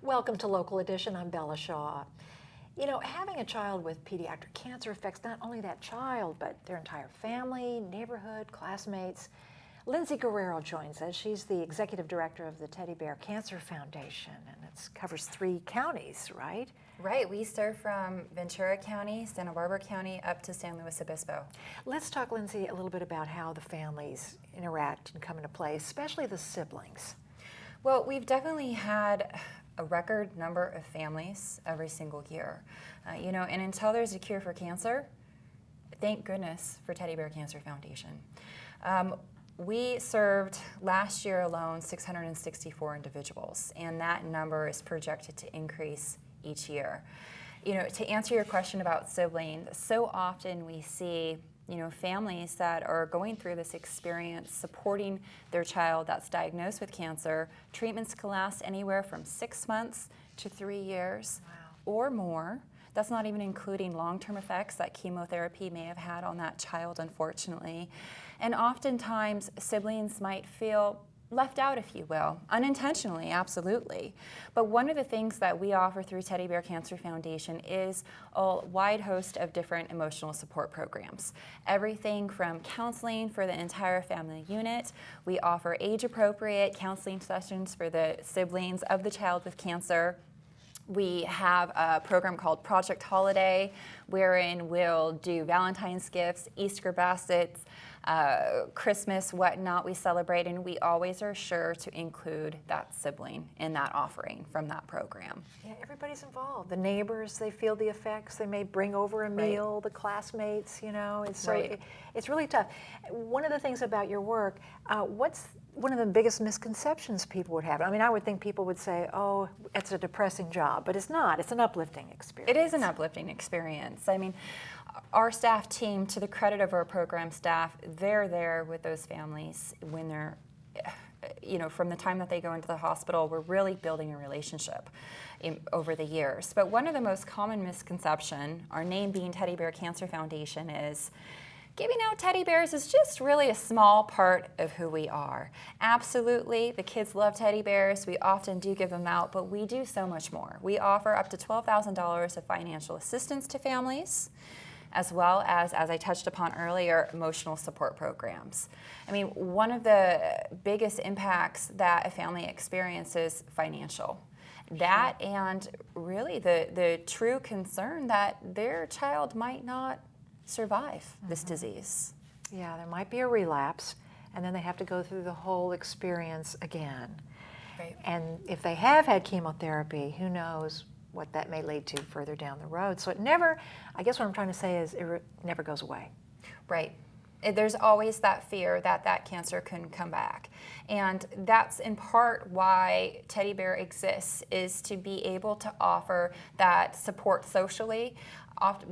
Welcome to Local Edition. I'm Bella Shaw. You know, having a child with pediatric cancer affects not only that child, but their entire family, neighborhood, classmates. Lindsey Guerrero joins us. She's the executive director of the Teddy Bear Cancer Foundation, and it covers 3 counties, right? Right. We serve from Ventura County, Santa Barbara County, up to San Luis Obispo. Let's talk, Lindsey, a little bit about how the families interact and come into play, especially the siblings. Well, we've definitely had a record number of families every single year. And until there's a cure for cancer, thank goodness for Teddy Bear Cancer Foundation. We served last year alone 664 individuals, and that number is projected to increase each year. To answer your question about siblings, so often we see families that are going through this experience supporting their child that's diagnosed with cancer. Treatments can last anywhere from 6 months to 3 years or more. That's not even including long-term effects that chemotherapy may have had on that child, unfortunately. And oftentimes, siblings might feel left out, if you will, unintentionally, absolutely. But one of the things that we offer through Teddy Bear Cancer Foundation is a wide host of different emotional support programs. Everything from counseling for the entire family unit. We offer age-appropriate counseling sessions for the siblings of the child with cancer. We have a program called Project Holiday, wherein we'll do Valentine's gifts, Easter baskets, Christmas, whatnot. We celebrate, and we always are sure to include that sibling in that offering from that program. Yeah, everybody's involved. The neighbors, they feel the effects. They may bring over a meal. The classmates, it's so it's really tough. One of the things about your work, what's one of the biggest misconceptions people would have? I mean, I would think people would say, oh, it's a depressing job, but it's not. It's an uplifting experience. It is an uplifting experience. I mean, our staff team, to the credit of our program staff, they're there with those families when they're, from the time that they go into the hospital. We're really building a relationship over the years. But one of the most common misconceptions, our name being Teddy Bear Cancer Foundation, is giving out teddy bears is just really a small part of who we are. Absolutely, the kids love teddy bears. We often do give them out, but we do so much more. We offer up to $12,000 of financial assistance to families, as well as I touched upon earlier, emotional support programs. I mean, one of the biggest impacts that a family experiences is financial. That and really the true concern that their child might not survive this disease. Yeah, there might be a relapse, and then they have to go through the whole experience again. Right. And if they have had chemotherapy, who knows what that may lead to further down the road. So it never, I guess what I'm trying to say is it never goes away. Right. There's always that fear that that cancer can come back. And that's in part why Teddy Bear exists, is to be able to offer that support socially.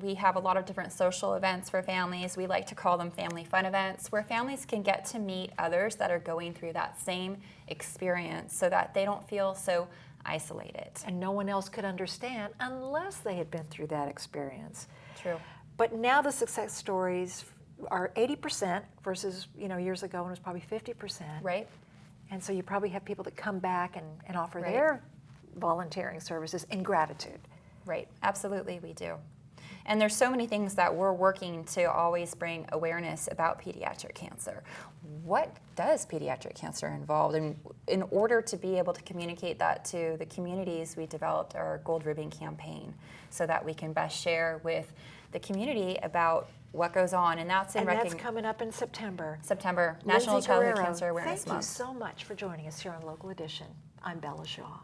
We have a lot of different social events for families. We like to call them family fun events, where families can get to meet others that are going through that same experience so that they don't feel so isolated. And no one else could understand unless they had been through that experience. True. But now the success stories are 80% versus years ago when it was probably 50%. Right. And so you probably have people that come back and offer their volunteering services in gratitude. Right. Absolutely, we do. And there's so many things that we're working to always bring awareness about pediatric cancer. What does pediatric cancer involve? And in order to be able to communicate that to the communities, we developed our Gold Ribbon campaign so that we can best share with the community about what goes on. And that's that's coming up in September. National Lindsey Childhood Guerrero, Cancer Awareness Month. Thank you so much for joining us here on Local Edition. I'm Bella Shaw.